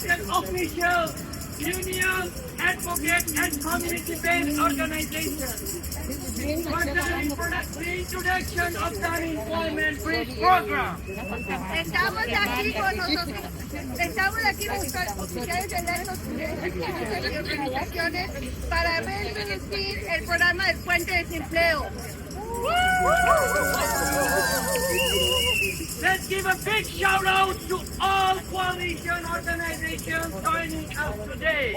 elected officials, unions, advocates, and community-based organizations. For the reintroduction of the Unemployment Bridge Program. Estamos aquí con nosotros, estamos aquí con los oficiales electos de organizaciones para reintroducir el programa del puente de desempleo. Let's give a big shout out to all coalition organizations joining us today.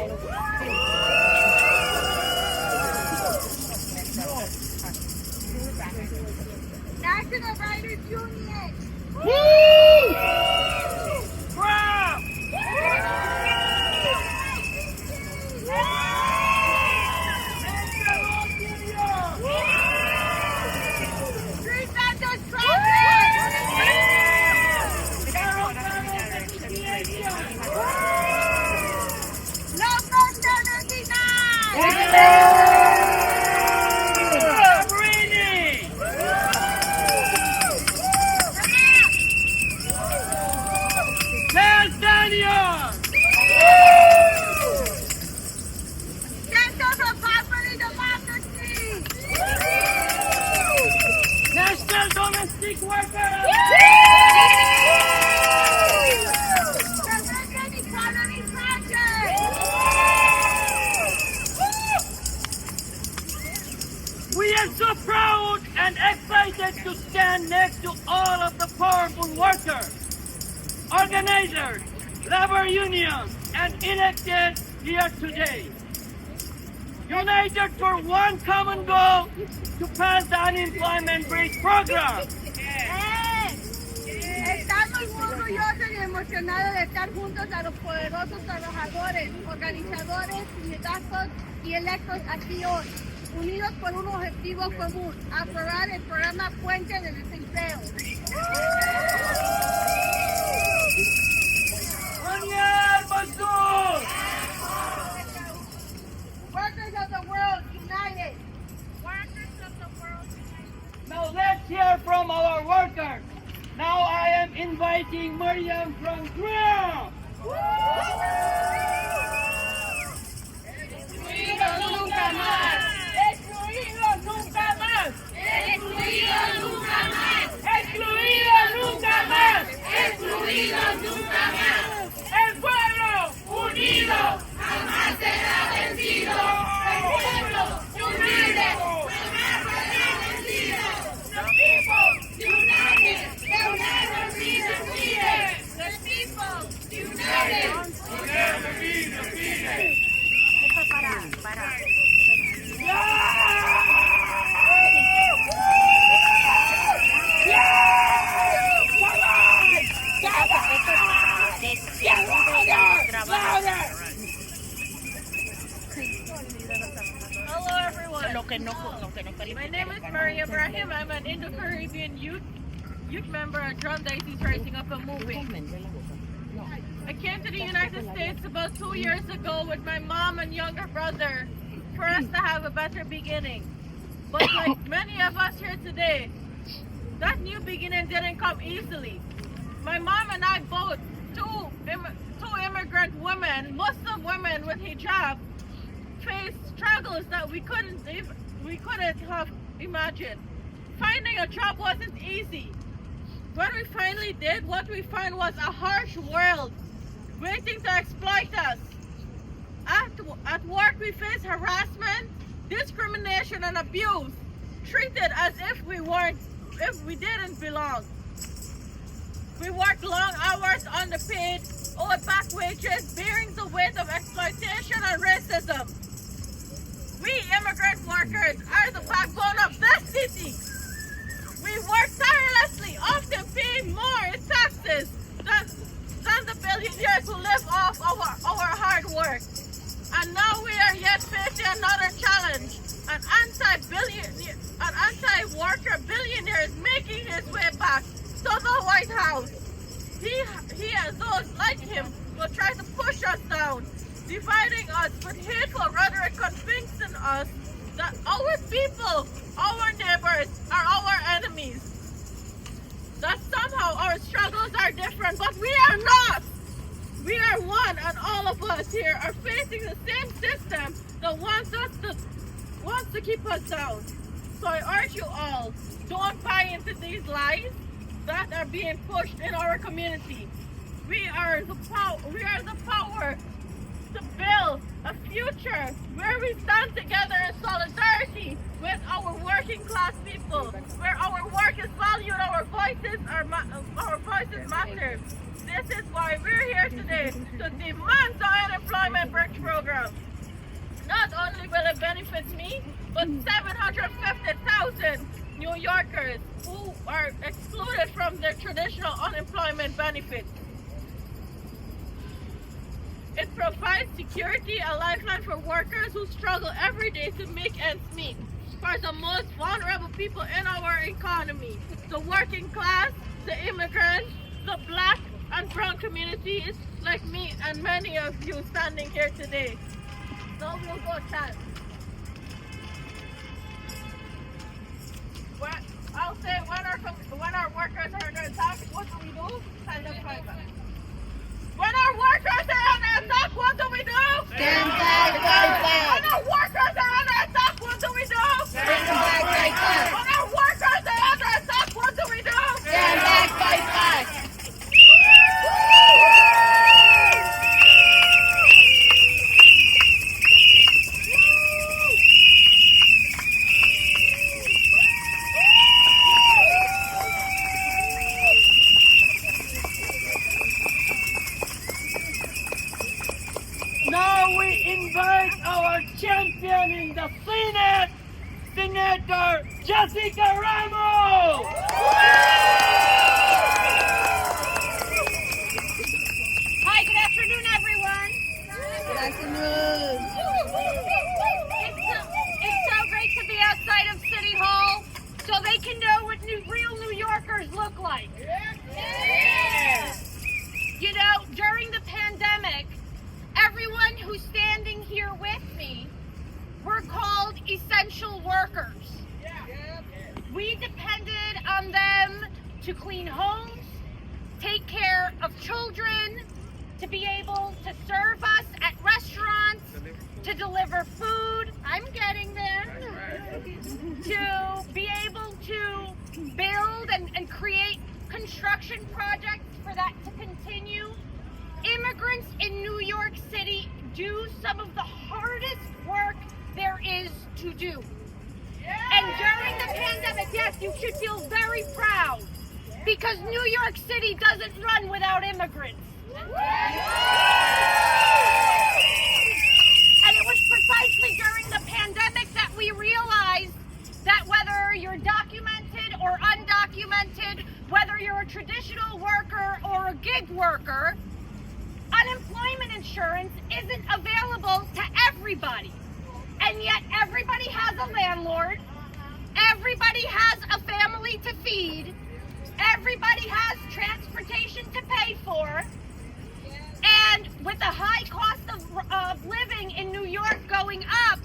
National Writers Union. Wow! Street Vendors Traffic. Local 79! Center for Property Democracy. National Domestic Workers! American Economy Project. We are so proud and excited to stand next to all of the powerful workers, organizers, labor unions, and elected here today. United for one common goal, to pass the Unemployment Bridge Program. Estamos muy orgullosos y emocionados de estar juntos a los poderosos trabajadores, organizadores, sindicatos y electos aquí hoy, unidos por un objetivo común, aprobar el programa Puente de Desempleo. Daniel Mazur! Workers of the world united. Workers of the world united. Now let's hear from our workers. Now I am inviting Mariam from Guam. Excluidos nunca más. Excluidos nunca más. Excluidos nunca más. Excluidos nunca más. Excluidos nunca más. El pueblo unido Jamás será vencido. El pueblo unido jamás será vencido. The people united will never be defeated. The people united will never be defeated. Hello everyone. My name is Maria Ibrahim. I'm an Indo-Caribbean youth member at Drum Daisies Rising Up and Moving. I came to the United States about 2 years ago with my mom and younger brother for us to have a better beginning. But like many of us here today, that new beginning didn't come easily. My mom and I both, two immigrant women, Muslim women with hijab, faced struggles that we couldn't have imagined. Finding a job wasn't easy. When we finally did, what we found was a harsh world waiting to exploit us. At work we faced harassment, discrimination and abuse, treated as if we didn't belong. We worked long hours underpaid, owed back wages, bearing the weight of exploitation and racism. We immigrant workers are the backbone of this city. We work tirelessly, often paying more in taxes than the billionaires who live off our hard work. And now we are yet facing another challenge. An anti-worker billionaire is making his way back to the White House. He and those like him will try to push us down, dividing us with hateful rhetoric, convincing us that our people, our neighbors, are our enemies. That somehow our struggles are different, but we are not. We are one, and of us here are facing the same system that wants to keep us down. So I urge you all, don't buy into these lies that are being pushed in our community. We are the power to build a future where we stand together in solidarity with our working class people, where our work is valued, our voices matter. This is why we're here today, to demand the unemployment bridge program. Not only will it benefit me, but 750,000 New Yorkers who are excluded from their traditional unemployment benefits. It provides security, a lifeline for workers who struggle every day to make ends meet. For the most vulnerable people in our economy, the working class, the immigrants, the black and brown communities like me and many of you standing here today. Now we'll go chat. I'll say when our workers are under attack, what do we do? Stand up, fight back. When our workers are under attack, what do we do? Stand back, fight back. When our workers are under attack, what do we do? Stand back, fight back. When our workers are under attack, what do we do? Stand back, fight back. Now we invite our champion in the Senate, Senator Jessica Ramos. Hi, good afternoon, everyone. Good afternoon. It's so great to be outside of City Hall so they can know what real New Yorkers look like. You know, during the pandemic, everyone who's standing here with me were called essential workers. We depended on them to clean homes, take care of children, to be able to serve us at restaurants, to deliver food, I'm getting there, to be able to build and create construction projects for that to continue. Immigrants in New York City do some of the hardest work there is to do. And during the pandemic, yes, you should feel very proud because New York City doesn't run without immigrants. And it was precisely during the pandemic that we realized that whether you're documented or undocumented, whether you're a traditional worker or a gig worker, unemployment insurance isn't available to everybody. And yet everybody has a landlord, everybody has a family to feed, everybody has transportation to pay for, and with the high cost of living in New York going up,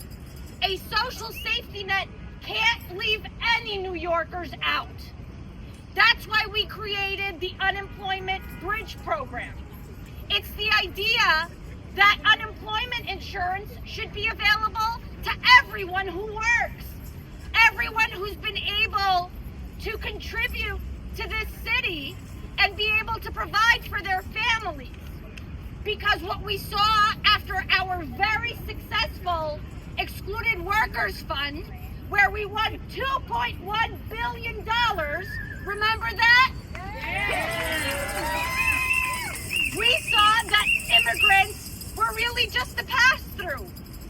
a social safety net can't leave any New Yorkers out. That's why we created the Unemployment Bridge Program. It's the idea that unemployment insurance should be available to everyone who works, everyone who's been able to contribute to this city and be able to provide for their families. Because what we saw after our very successful Excluded Workers Fund, where we won $2.1 billion, remember that? We saw that immigrants were really just a pass-through.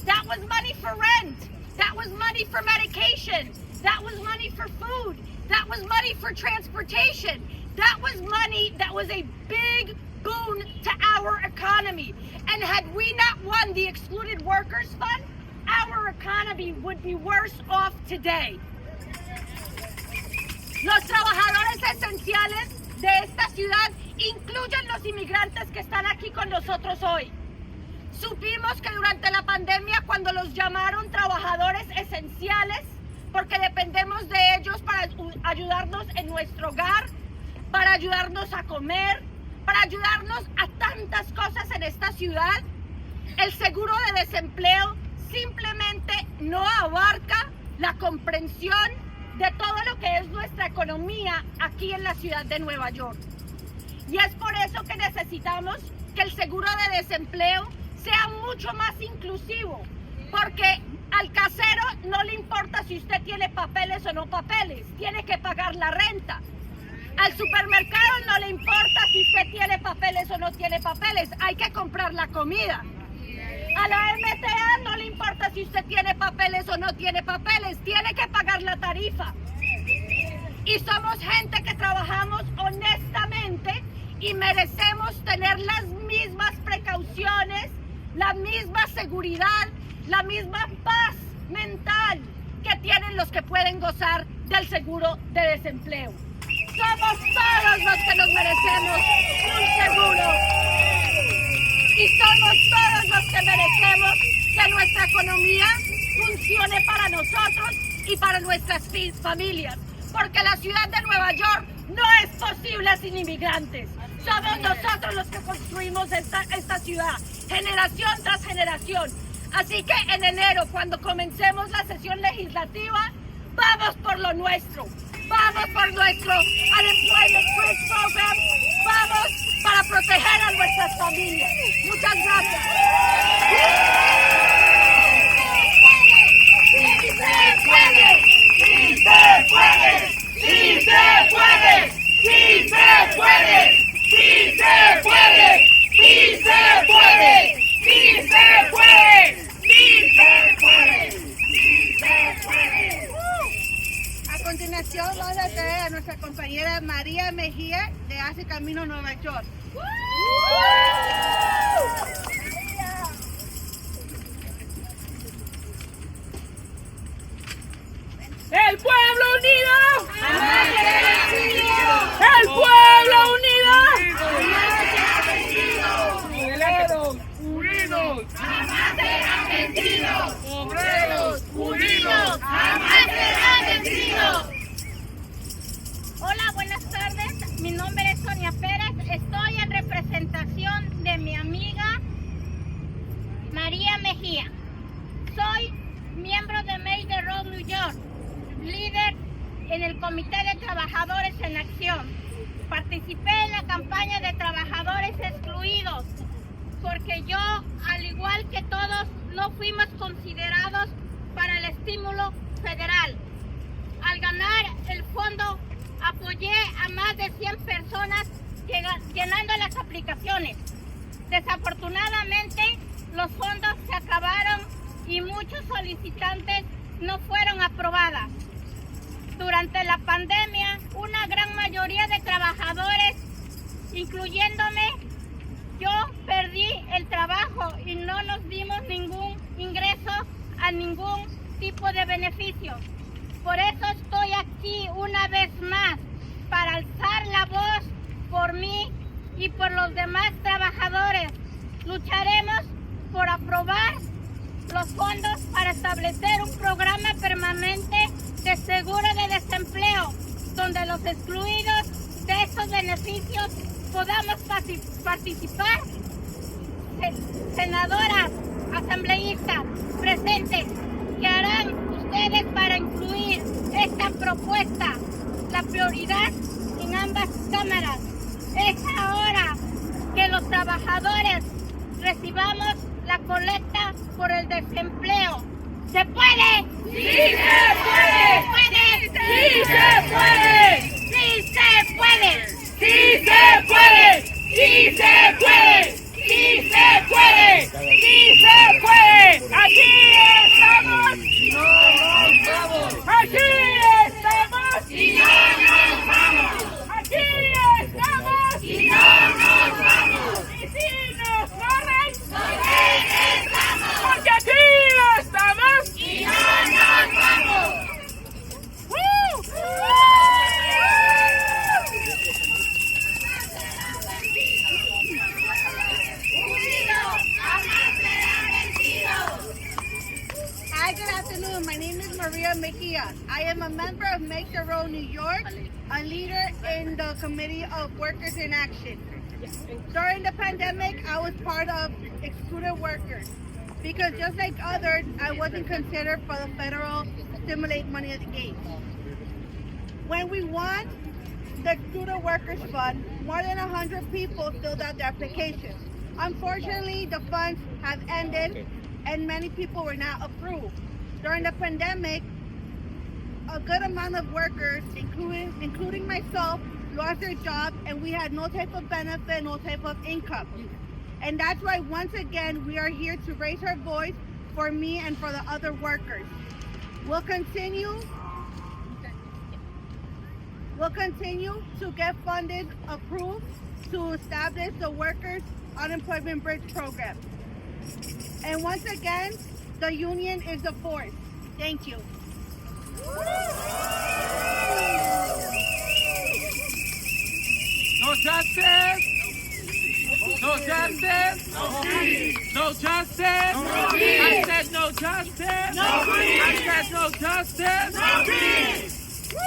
That was money for rent. That was money for medication. That was money for food. That was money for transportation. That was money that was a big boon to our economy. And had we not won the Excluded Workers Fund, our economy would be worse off today. Los trabajadores esenciales de esta ciudad incluyen los inmigrantes que están aquí con nosotros hoy. Supimos que durante la pandemia, cuando los llamaron trabajadores esenciales, porque dependemos de ellos para ayudarnos en nuestro hogar, para ayudarnos a comer, para ayudarnos a tantas cosas en esta ciudad, El seguro de desempleo simplemente no abarca la comprensión de todo lo que es nuestra economía aquí en la ciudad de Nueva York. Y es por eso que necesitamos que el seguro de desempleo sea mucho más inclusivo, porque al casero no le importa si usted tiene papeles o no papeles, tiene que pagar la renta. Al supermercado no le importa si usted tiene papeles o no tiene papeles, hay que comprar la comida. A la MTA no le importa si usted tiene papeles o no tiene papeles, tiene que pagar la tarifa. Y somos gente que trabajamos honestamente y merecemos tener las mismas precauciones, la misma seguridad, la misma paz mental que tienen los que pueden gozar del seguro de desempleo. Somos todos los que nos merecemos un seguro. Y somos todos los que merecemos que nuestra economía funcione para nosotros y para nuestras familias. Porque la ciudad de Nueva York no es posible sin inmigrantes. Somos nosotros los que construimos esta ciudad, generación tras generación. Así que en enero, cuando comencemos la sesión legislativa, vamos por lo nuestro. Vamos por nuestro Unemployment Bridge Program. Vamos para proteger a nuestras familias. Muchas gracias. ¡Sí se puede! ¡Sí se puede! ¡Sí se puede! ¡Sí se puede! ¡Sí se puede! ¡Sí se puede! ¡Sí se puede! ¡Sí se puede! ¡Sí se puede! A continuación vamos a traer a nuestra compañera María Mejía de Hace Camino Nueva York. ¡El pueblo unido! ¡El pueblo unido! ¡Obreros unidos! ¡Jamás serán vencidos! ¡Obreros unidos! ¡Jamás serán vencidos! Hola, buenas tardes. Mi nombre es Sonia Pérez. Estoy en representación de mi amiga María Mejía. Soy miembro de Make the Road New York, líder en el Comité de Trabajadores en Acción. Participé en la campaña de trabajadores excluidos porque yo, al igual que todos, no fuimos considerados para el estímulo federal. Al ganar el fondo, apoyé a más de 100 personas llenando las aplicaciones. Desafortunadamente, los fondos se acabaron y muchos solicitantes no fueron aprobadas. Durante la pandemia, una gran mayoría de trabajadores, incluyéndome, yo perdí el trabajo y no nos dimos ningún ingreso a ningún tipo de beneficio. Por eso estoy aquí una vez más, para alzar la voz por mí y por los demás trabajadores. Lucharemos por aprobar los fondos para establecer un programa permanente de seguro de desempleo, donde los excluidos de estos beneficios podamos participar. Senadoras, asambleístas presentes, ¿qué harán ustedes para incluir esta propuesta? La prioridad en ambas cámaras es ahora que los trabajadores recibamos la colecta por el desempleo. ¿Se puede? ¡Sí se puede! ¡Sí se puede! ¡Sí se puede! ¡Sí se puede! ¡Sí se puede! ¡Sí se puede! ¡Sí se puede! ¡Aquí estamos! ¡No nos vamos! ¡Aquí estamos! ¡Y no nos vamos! ¡Aquí estamos! ¡Y no nos vamos! ¡Y si nos corren! ¡Regresamos! ¡Porque aquí estamos! ¡Y no nos vamos! Hi, good afternoon. My name is Maria Mejia. I am a member of Make the Road New York, a leader in the Committee of Workers in Action. During the pandemic, I was part of excluded workers. Because just like others, I wasn't considered for the federal stimulate money at the gate. When we won the Excluded Workers Fund, more than 100 people filled out the application. Unfortunately, the funds have ended and many people were not approved. During the pandemic, a good amount of workers, including myself, lost their jobs and we had no type of benefit, no type of income. And that's why once again, we are here to raise our voice for me and for the other workers. We'll continue to get funded, approved to establish the Workers Unemployment Bridge Program. And once again, the union is the force. Thank you. No justice! No justice! No peace! No justice! No peace! I said no justice! No peace! I said no justice! No peace!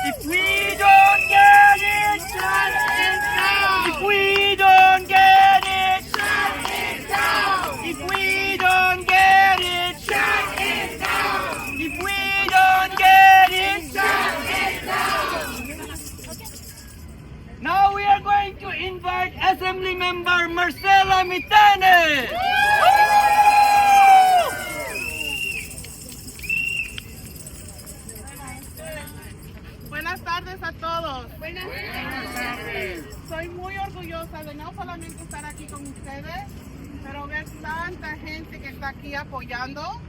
If we don't get it, shut it down! If we don't get it, shut it down! If we don't get it, shut it down! If we don't get it, shut it down! Now we are going to invite Assembly Member Marcela Mitane. Buenas tardes a todos. Buenas tardes. Soy muy orgullosa de no solamente estar aquí con ustedes, pero ver tanta gente que está aquí apoyando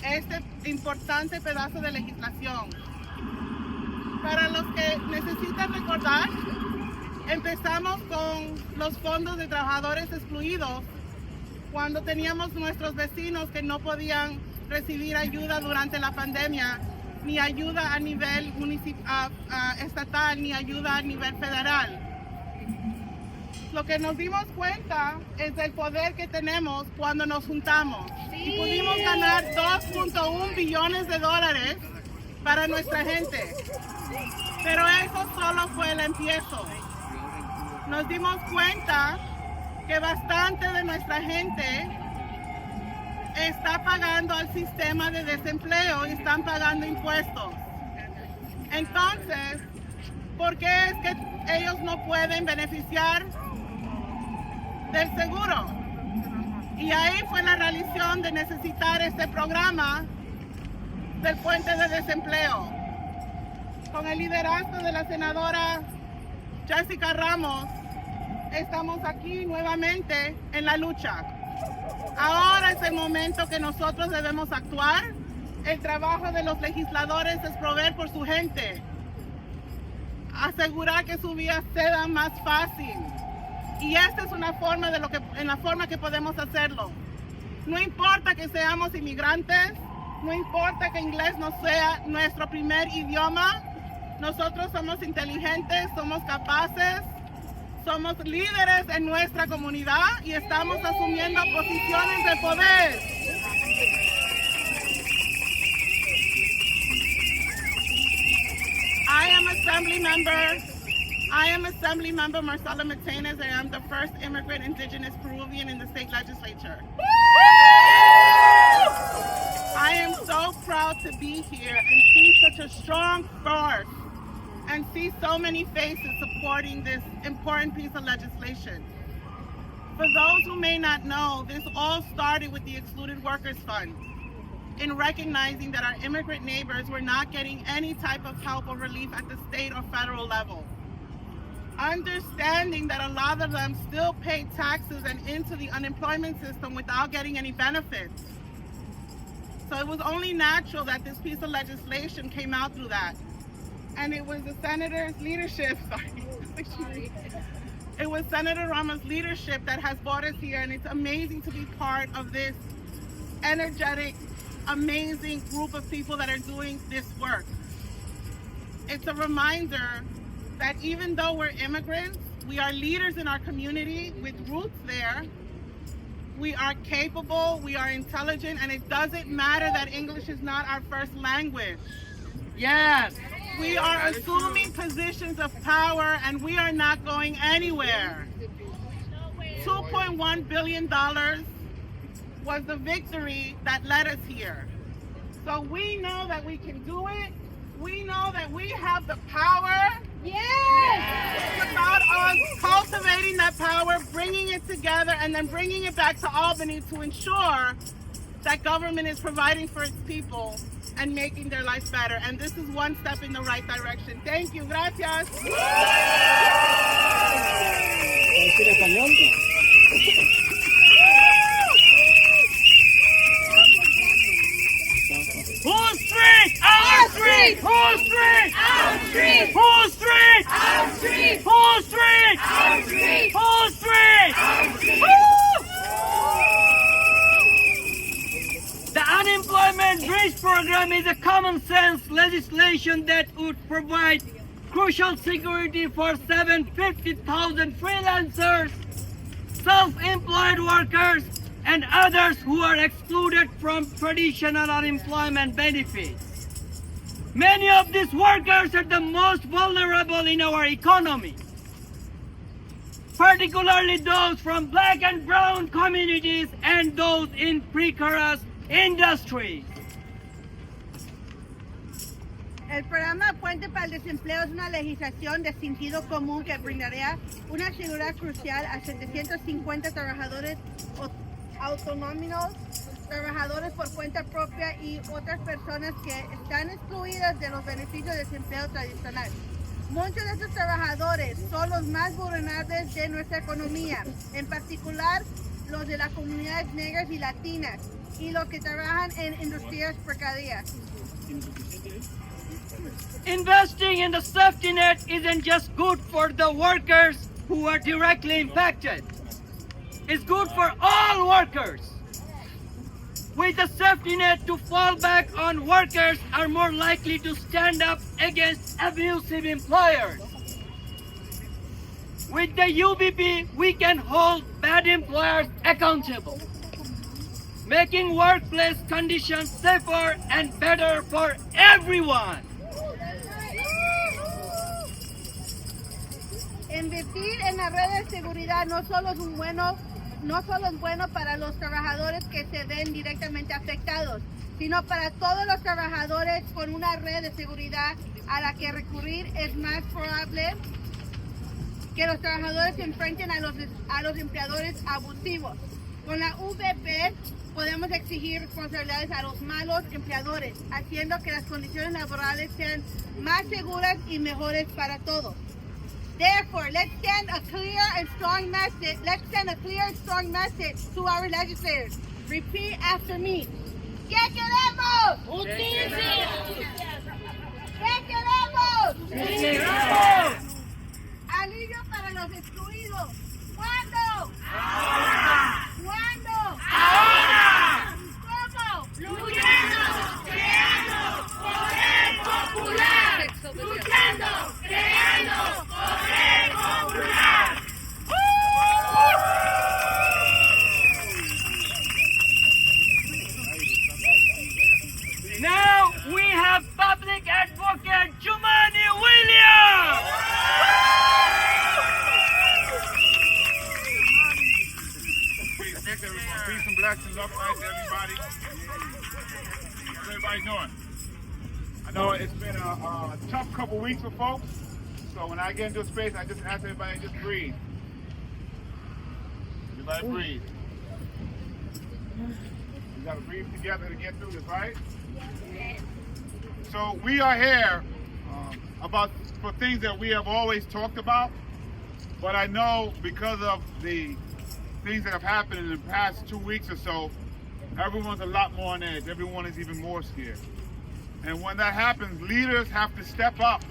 este importante pedazo de legislación. Para los que necesitan recordar, empezamos con los fondos de trabajadores excluidos cuando teníamos nuestros vecinos que no podían recibir ayuda durante la pandemia, ni ayuda a nivel estatal, ni ayuda a nivel federal. Lo que nos dimos cuenta es del poder que tenemos cuando nos juntamos. Y pudimos ganar 2.1 billones de dólares para nuestra gente. Pero eso solo fue el empiezo. Nos dimos cuenta que bastante de nuestra gente está pagando al sistema de desempleo y están pagando impuestos. Entonces, ¿por qué es que ellos no pueden beneficiar del seguro? Y ahí fue la realización de necesitar este programa del puente de desempleo. Con el liderazgo de la senadora Jessica Ramos, estamos aquí nuevamente en la lucha. Ahora es el momento que nosotros debemos actuar. El trabajo de los legisladores es proveer por su gente, asegurar que su vida sea más fácil. Y esta es una forma en la forma que podemos hacerlo. No importa que seamos inmigrantes, no importa que inglés no sea nuestro primer idioma, nosotros somos inteligentes, somos capaces, somos líderes en nuestra comunidad y estamos asumiendo posiciones de poder. I am Assembly Member Marcela Matenes, and I'm the first immigrant indigenous Peruvian in the state legislature. I am so proud to be here and see such a strong force and see so many faces supporting this important piece of legislation. For those who may not know, this all started with the Excluded Workers Fund, in recognizing that our immigrant neighbors were not getting any type of help or relief at the state or federal level. Understanding that a lot of them still pay taxes and into the unemployment system without getting any benefits. So it was only natural that this piece of legislation came out through that. And it was the senator's leadership, it was Senator Ramos' leadership that has brought us here, and it's amazing to be part of this energetic, amazing group of people that are doing this work. It's a reminder that even though we're immigrants, we are leaders in our community with roots there. We are capable, we are intelligent, and it doesn't matter that English is not our first language. Yes! We are assuming positions of power and we are not going anywhere. $2.1 billion was the victory that led us here. So we know that we can do it. We know that we have the power. Yes! It's about us cultivating that power, bringing it together, and then bringing it back to Albany to ensure that government is providing for its people and making their lives better. And this is one step in the right direction. Thank you. Gracias. Whose street? Our street! Whose street? Our street! Whose street? Our street! Whose street? Our street! Whose street? Our street! Woo! The Unemployment Bridge Program is a common sense legislation that would provide crucial security for 750,000 freelancers, self-employed workers, and others who are excluded from traditional unemployment benefits. Many of these workers are the most vulnerable in our economy, particularly those from black and brown communities and those in precarious industries. El programa Puente para el Desempleo es una legislación de sentido común que brindaría una seguridad crucial a 750 trabajadores autónomos, trabajadores por cuenta propia y otras personas que están excluidas de los beneficios de desempleo tradicional. Muchos de estos trabajadores son los más vulnerables de nuestra economía, en particular los de las comunidades negras y latinas y los que trabajan en industrias precarias. Investing in the safety net isn't just good for the workers who are directly impacted. It's good for all workers. With a safety net to fall back on, workers are more likely to stand up against abusive employers. With the UBP, we can hold bad employers accountable, making workplace conditions safer and better for everyone. Invertir en la red de seguridad no solo es bueno para los trabajadores que se ven directamente afectados, sino para todos los trabajadores con una red de seguridad a la que recurrir. Es más probable que los trabajadores se enfrenten a los empleadores abusivos. Con la VP podemos exigir responsabilidades a los malos empleadores, haciendo que las condiciones laborales sean más seguras y mejores para todos. Therefore, let's send a clear and strong message to our legislators. Repeat after me. ¿Qué queremos? Justicia. ¿Qué queremos? Justicia. Alivio para los excluidos. ¿Cuándo? Ahora. ¿Cuándo? Ahora. ¿Cómo? Luchando, creando poder popular. Luchando, creando poder popular. Now we have public advocate Jumani Williams. Peace and blessings, love and light to everybody. How's everybody doing? I know it's been a tough couple weeks for folks, so when I get into a space, I just ask everybody to just breathe. Everybody breathe. We gotta breathe together to get through this, right? So we are here for things that we have always talked about, but I know because of the things that have happened in the past 2 weeks or so, everyone's a lot more on edge. Everyone is even more scared. And when that happens, leaders have to step up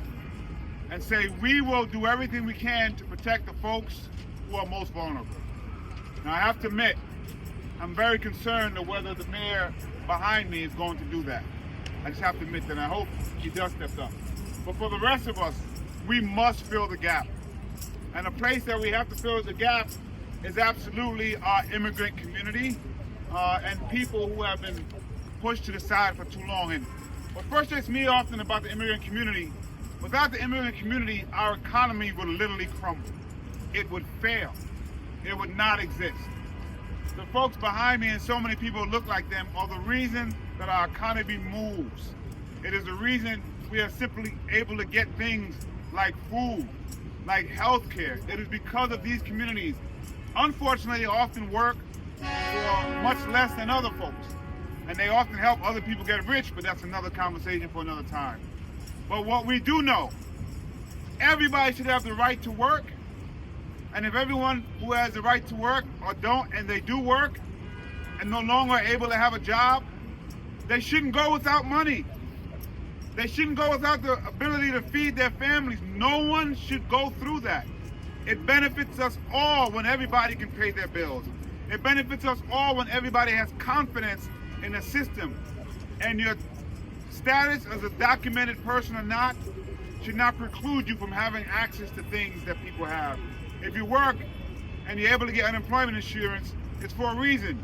and say, we will do everything we can to protect the folks who are most vulnerable. Now I have to admit, I'm very concerned of whether the mayor behind me is going to do that. I just have to admit that. I hope he does step up. But for the rest of us, we must fill the gap. And a place that we have to fill the gap is absolutely our immigrant community and people who have been pushed to the side for too long. And what frustrates me often about the immigrant community, without the immigrant community, our economy would literally crumble. It would fail. It would not exist. the folks behind me and so many people who look like them are the reason that our economy moves. It is the reason we are simply able to get things like food, like health care. It is because of these communities. Unfortunately, they often work for much less than other folks. And they often help other people get rich, but that's another conversation for another time. But what we do know, everybody should have the right to work. And if everyone who has the right to work or don't, and they do work, and no longer are able to have a job, they shouldn't go without money. They shouldn't go without the ability to feed their families. No one should go through that. It benefits us all when everybody can pay their bills. It benefits us all when everybody has confidence in the system. And your status as a documented person or not should not preclude you from having access to things that people have. If you work and you're able to get unemployment insurance, it's for a reason.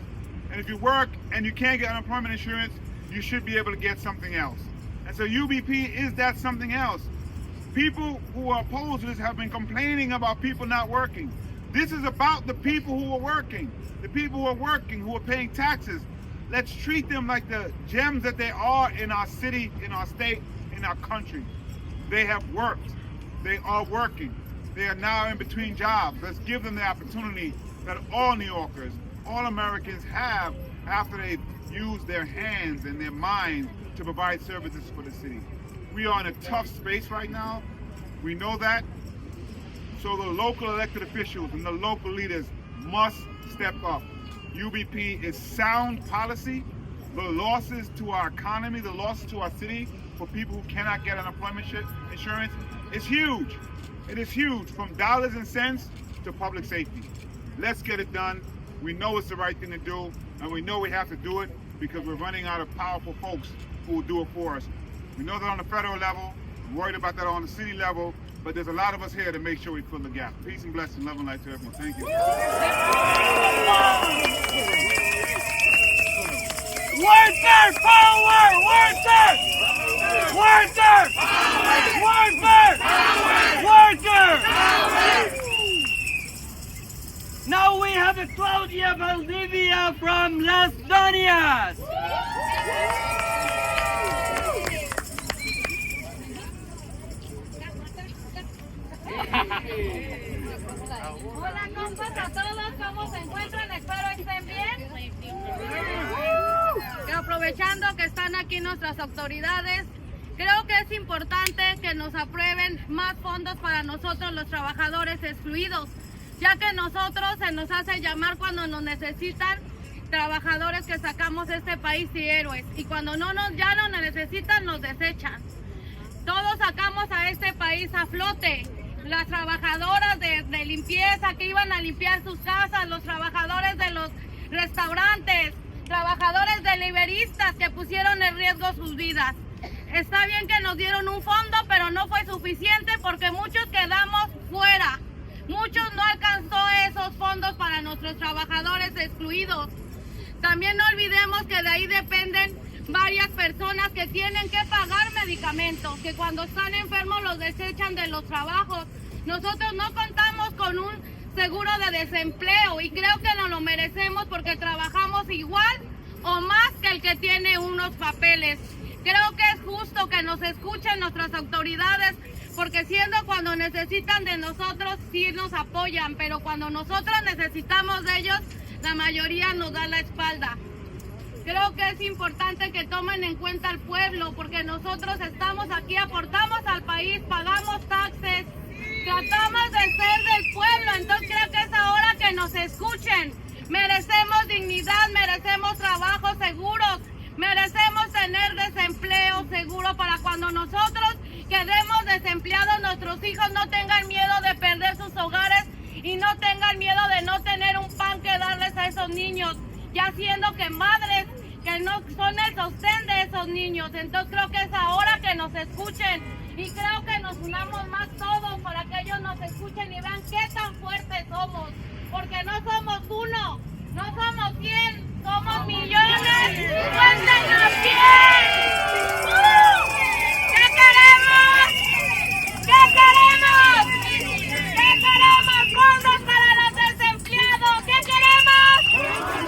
And if you work and you can't get unemployment insurance, you should be able to get something else. And so UBP is that something else. People who are opposed to this have been complaining about people not working. This is about the people who are working. The people who are working, who are paying taxes. Let's treat them like the gems that they are in our city, in our state, in our country. They have worked. They are working. They are now in between jobs. Let's give them the opportunity that all New Yorkers, all Americans have after they've used their hands and their minds to provide services for the city. We are in a tough space right now. We know that. So the local elected officials and the local leaders must step up. UBP is sound policy. The losses to our economy, the losses to our city for people who cannot get unemployment insurance is huge. It is huge, from dollars and cents to public safety. Let's get it done. We know it's the right thing to do, and we know we have to do it because we're running out of powerful folks who will do it for us. We know that on the federal level, we're worried about that on the city level, but there's a lot of us here to make sure we fill the gap. Peace and blessings, love and light to everyone. Thank you. Worker power! Worker! Worker! Worker! Worker! Now we have a Claudia Valdivia from Las Donias. Hola compas a todos, ¿cómo se encuentran? Espero estén bien. Y aprovechando que están aquí nuestras autoridades, creo que es importante que nos aprueben más fondos para nosotros los trabajadores excluidos, ya que nosotros se nos hace llamar cuando nos necesitan trabajadores que sacamos de este país y héroes, y cuando ya no nos necesitan nos desechan. Todos sacamos a este país a flote. Las trabajadoras de limpieza que iban a limpiar sus casas, los trabajadores de los restaurantes, trabajadores deliveristas que pusieron en riesgo sus vidas. Está bien que nos dieron un fondo, pero no fue suficiente porque muchos quedamos fuera. Muchos no alcanzó esos fondos para nuestros trabajadores excluidos. También no olvidemos que de ahí dependen varias personas que tienen que pagar medicamentos, que cuando están enfermos los desechan de los trabajos. Nosotros no contamos con un seguro de desempleo y creo que no lo merecemos porque trabajamos igual o más que el que tiene unos papeles. Creo que es justo que nos escuchen nuestras autoridades, porque siendo cuando necesitan de nosotros sí nos apoyan, pero cuando nosotros necesitamos de ellos, la mayoría nos da la espalda. Creo que es importante que tomen en cuenta al pueblo, porque nosotros estamos aquí, aportamos al país, pagamos taxes, tratamos de ser del pueblo, entonces creo que es ahora que nos escuchen. Merecemos dignidad, merecemos trabajos seguros, merecemos tener desempleo seguro para cuando nosotros quedemos desempleados, nuestros hijos no tengan miedo de perder sus hogares y no tengan miedo de no tener un pan que darles a esos niños, ya siendo que madres que no son el sostén de esos niños. Entonces creo que es ahora que nos escuchen y creo que nos unamos más todos para que ellos nos escuchen y vean qué tan fuertes somos, porque no somos uno, no somos 100, somos millones. ¡Cuéntenos bien! ¿Qué queremos? ¿Qué queremos? ¿Qué queremos? ¡Fondos para los desempleados! ¿Qué queremos?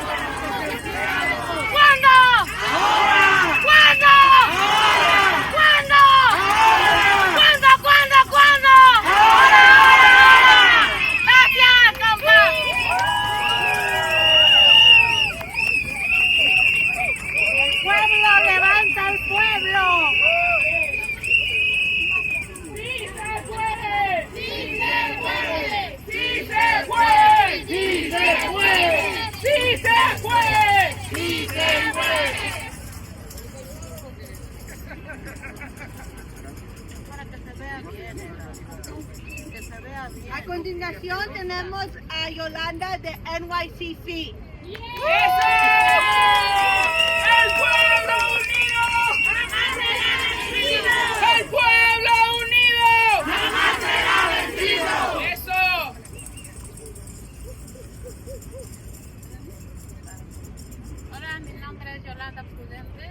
A continuación tenemos a Yolanda de NYCC. ¡El pueblo unido jamás será vencido! ¡El pueblo unido jamás será vencido! ¡Eso! Hola, mi nombre es Yolanda Prudente.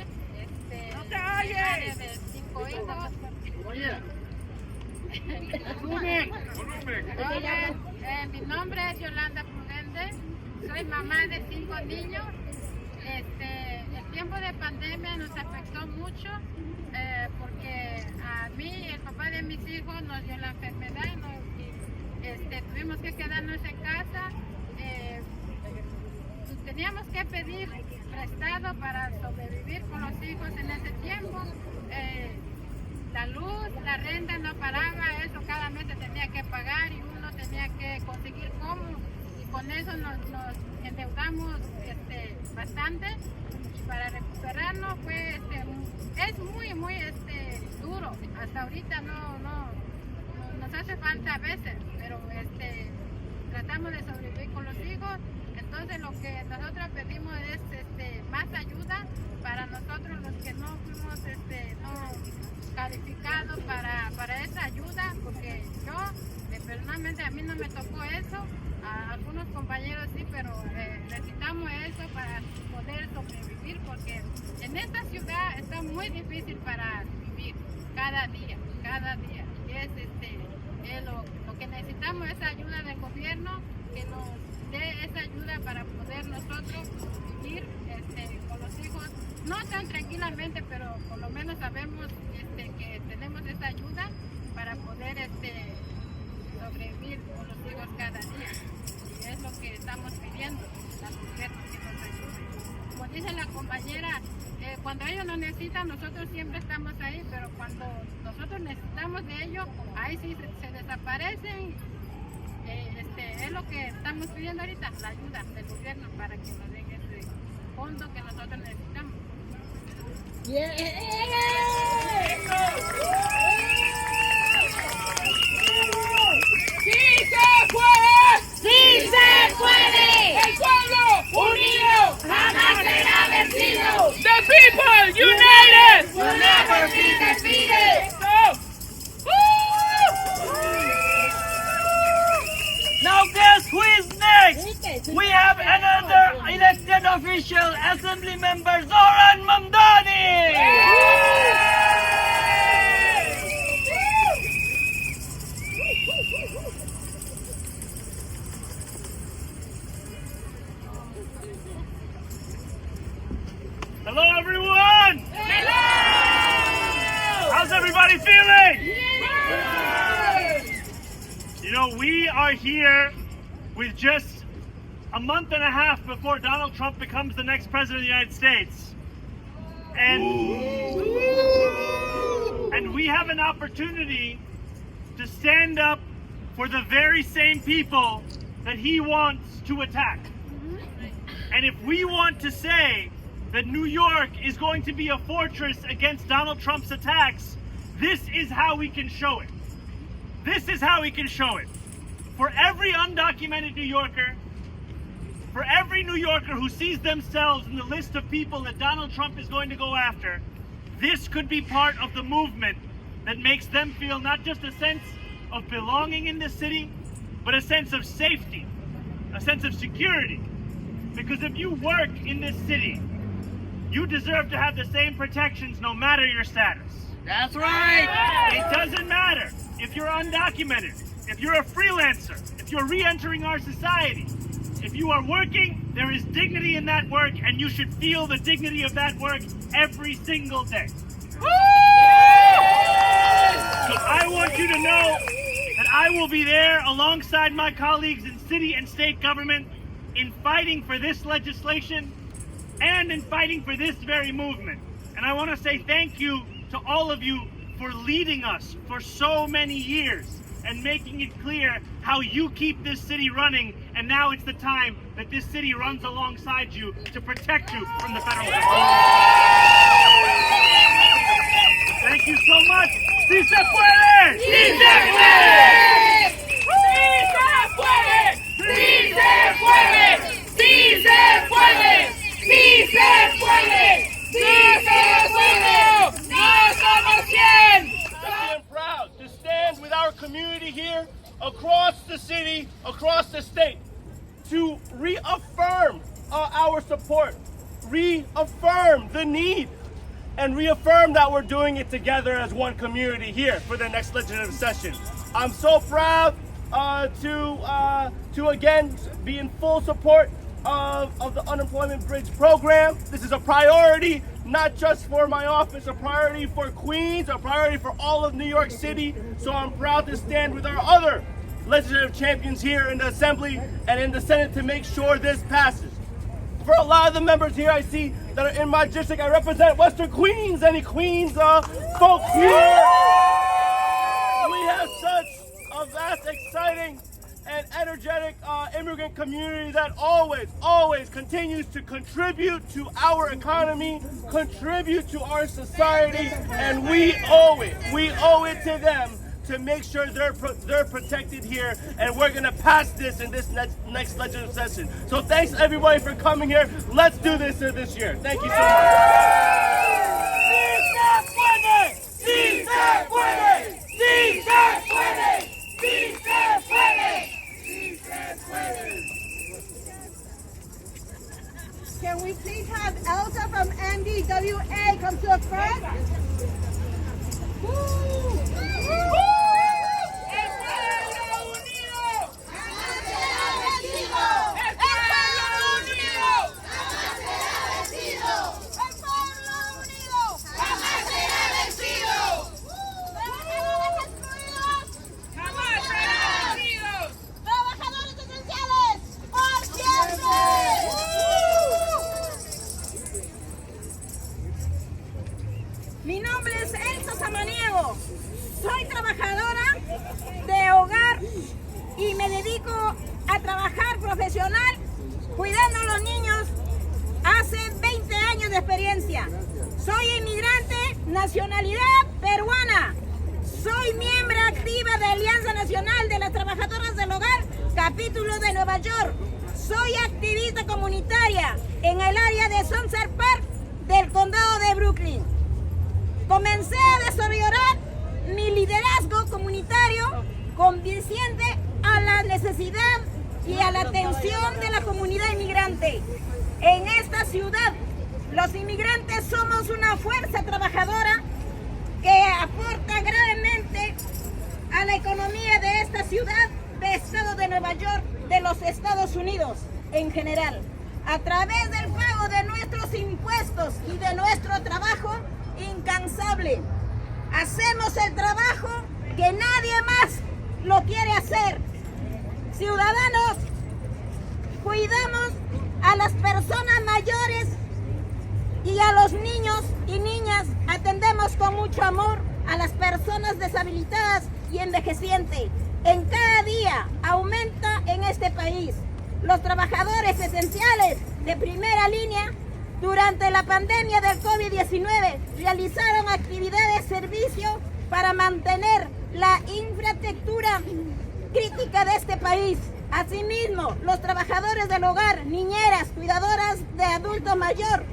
¡No te oyes! De 5 hijos. Mi nombre es Yolanda Prudente. Soy mamá de 5 niños. El tiempo de pandemia nos afectó mucho porque a mí y el papá de mis hijos nos dio la enfermedad y tuvimos que quedarnos en casa. Teníamos que pedir prestado para sobrevivir con los hijos en ese tiempo. La luz, la renta no paraba, eso cada mes se tenía que pagar y uno tenía que conseguir cómo. Y con eso nos endeudamos bastante. Para recuperarnos fue, es muy duro. Hasta ahorita no nos hace falta a veces, pero tratamos de sobrevivir con los hijos. Entonces lo que nosotros pedimos es más ayuda para nosotros los que no fuimos no calificados para esa ayuda, porque yo personalmente a mí no me tocó eso, a algunos compañeros sí, pero necesitamos eso para poder sobrevivir, porque en esta ciudad está muy difícil para vivir cada día, y es lo que necesitamos es ayuda del gobierno, que nos dé esa ayuda para poder nosotros vivir con los hijos, no tan tranquilamente, pero por lo menos sabemos que tenemos esa ayuda para poder sobrevivir con los hijos cada día. Y es lo que estamos pidiendo, las mujeres que nos ayuden. Como dice la compañera, cuando ellos nos necesitan, nosotros siempre estamos ahí, pero cuando nosotros necesitamos de ellos, ahí sí se desaparecen. Es lo que estamos pidiendo ahorita, la ayuda del gobierno para que nos den ese fondo que nosotros necesitamos. ¡Sí se puede! ¡Sí se puede! ¡El pueblo unido ¡Jamás será vencido! The people united ¡Will never be defeated! Now guess who is next? We have another elected official, Assembly Member Zoran Mamdani! Hello everyone! Hello! How's everybody feeling? You know, we are here with just a month and a half before Donald Trump becomes the next president of the United States. And we have an opportunity to stand up for the very same people that he wants to attack. And if we want to say that New York is going to be a fortress against Donald Trump's attacks, this is how we can show it. This is how we can show it. For every undocumented New Yorker, for every New Yorker who sees themselves in the list of people that Donald Trump is going to go after, this could be part of the movement that makes them feel not just a sense of belonging in this city, but a sense of safety, a sense of security. Because if you work in this city, you deserve to have the same protections no matter your status. That's right. It doesn't matter if you're undocumented, if you're a freelancer, if you're re-entering our society. If you are working, there is dignity in that work, and you should feel the dignity of that work every single day. So I want you to know that I will be there alongside my colleagues in city and state government in fighting for this legislation and in fighting for this very movement. And I want to say thank you to all of you for leading us for so many years and making it clear how you keep this city running, and now it's the time that this city runs alongside you to protect you from the federal government. Thank you so much. ¡Sí se puede! ¡Sí se puede! community here, across the city, across the state, to reaffirm our support, reaffirm the need, and reaffirm that we're doing it together as one community here for the next legislative session. I'm so proud to again be in full support of the Unemployment Bridge program. This is a priority, not just for my office, a priority for Queens, a priority for all of New York City. So I'm proud to stand with our other legislative champions here in the Assembly and in the Senate to make sure this passes. For a lot of the members here I see that are in my district, I represent Western Queens. Any Queens folks here? We have such a vast, exciting, and energetic immigrant community that always continues to contribute to our economy, contribute to our society, and we owe it to them to make sure they're protected here, and we're gonna pass this in this next legislative session. So thanks everybody for coming here. Let's do this this year. Thank you so much. Can we please have Elsa from NDWA come to the front? Mi nombre es Elsa Samaniego, soy trabajadora de hogar y me dedico a trabajar profesional cuidando a los niños hace 20 años de experiencia. Soy inmigrante, nacionalidad peruana. Soy miembro activa de Alianza Nacional de las Trabajadoras del Hogar, capítulo de Nueva York. Soy activista comunitaria en el área de Sunset Park del condado de Brooklyn. Comencé a desarrollar mi liderazgo comunitario conduciente a la necesidad y a la atención de la comunidad inmigrante. En esta ciudad, los inmigrantes somos una fuerza trabajadora que aporta gravemente a la economía de esta ciudad, del estado de Nueva York, de los Estados Unidos en general. A través del pago de nuestros impuestos y de nuestro trabajo incansable, hacemos el trabajo que nadie más lo quiere hacer. Ciudadanos, cuidamos a las personas mayores y a los niños y niñas, atendemos con mucho amor a las personas deshabilitadas y envejecientes. En cada día aumenta en este país. Los trabajadores esenciales de primera línea durante la pandemia del COVID-19 realizaron actividades de servicio para mantener la infraestructura crítica de este país. Asimismo, los trabajadores del hogar, niñeras, cuidadoras de adulto mayor,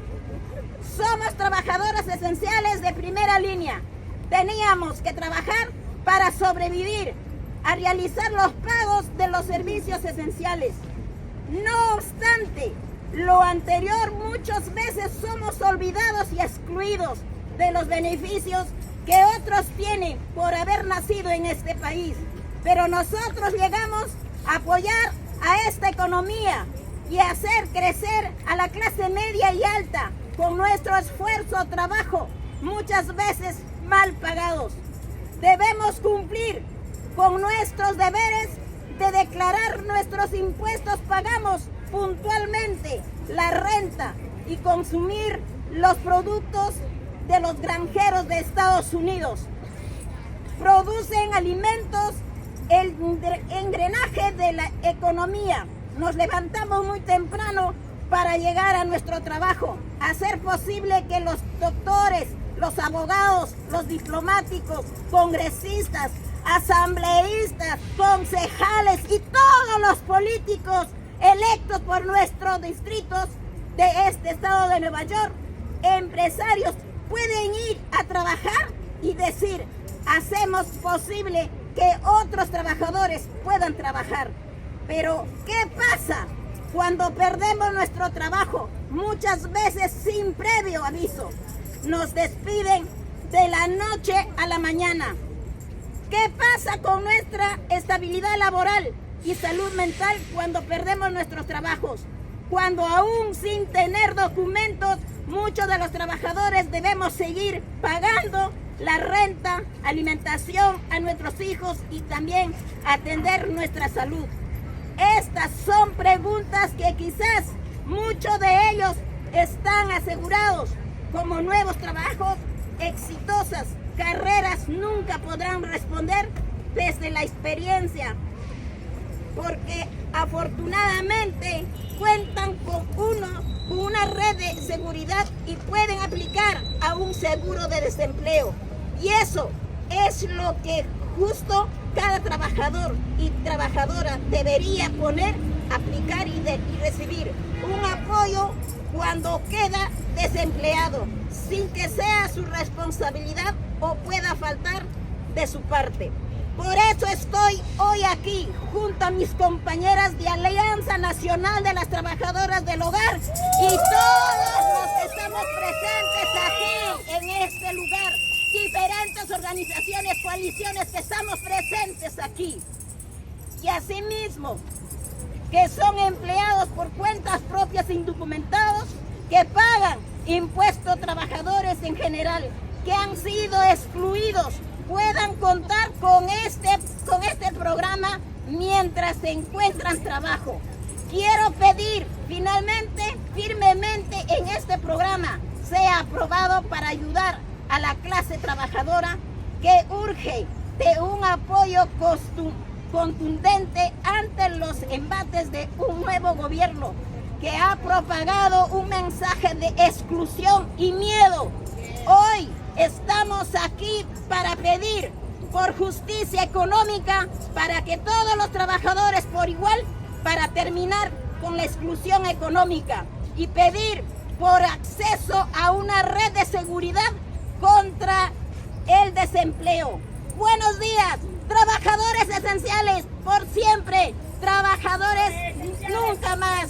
somos trabajadoras esenciales de primera línea. Teníamos que trabajar para sobrevivir, a realizar los pagos de los servicios esenciales. No obstante lo anterior, muchas veces somos olvidados y excluidos de los beneficios que otros tienen por haber nacido en este país. Pero nosotros llegamos a apoyar a esta economía y a hacer crecer a la clase media y alta con nuestro esfuerzo, trabajo, muchas veces mal pagados. Debemos cumplir con nuestros deberes de declarar nuestros impuestos, pagamos puntualmente la renta y consumir los productos de los granjeros de Estados Unidos. Producen alimentos, el engranaje de la economía. Nos levantamos muy temprano para llegar a nuestro trabajo, hacer posible que los doctores, los abogados, los diplomáticos, congresistas, asambleístas, concejales y todos los políticos electos por nuestros distritos de este estado de Nueva York, empresarios, pueden ir a trabajar y decir, hacemos posible que otros trabajadores puedan trabajar. Pero, ¿qué pasa cuando perdemos nuestro trabajo? Muchas veces sin previo aviso. Nos despiden de la noche a la mañana. ¿Qué pasa con nuestra estabilidad laboral y salud mental cuando perdemos nuestros trabajos? Cuando aún sin tener documentos, muchos de los trabajadores debemos seguir pagando la renta, alimentación a nuestros hijos y también atender nuestra salud. Estas son preguntas que quizás muchos de ellos están asegurados como nuevos trabajos, exitosas carreras nunca podrán responder desde la experiencia, porque afortunadamente cuentan con una red de seguridad y pueden aplicar a un seguro de desempleo. Y eso es lo que justo cada trabajador y trabajadora debería poner, aplicar y recibir un apoyo cuando queda desempleado, sin que sea su responsabilidad o pueda faltar de su parte. Por eso estoy hoy aquí junto a mis compañeras de Alianza Nacional de las Trabajadoras del Hogar y todos los que estamos presentes aquí en este lugar, diferentes organizaciones, coaliciones que estamos presentes aquí. Y asimismo, que son empleados por cuentas propias indocumentados, que pagan impuestos, trabajadores en general, que han sido excluidos, puedan contar con este programa mientras se encuentran trabajo. Quiero pedir finalmente, firmemente, en este programa sea aprobado para ayudar a la clase trabajadora que urge de un apoyo contundente ante los embates de un nuevo gobierno que ha propagado un mensaje de exclusión y miedo. Hoy estamos aquí para pedir por justicia económica, para que todos los trabajadores por igual, para terminar con la exclusión económica y pedir por acceso a una red de seguridad contra el desempleo. Buenos días, trabajadores esenciales por siempre, trabajadores nunca más.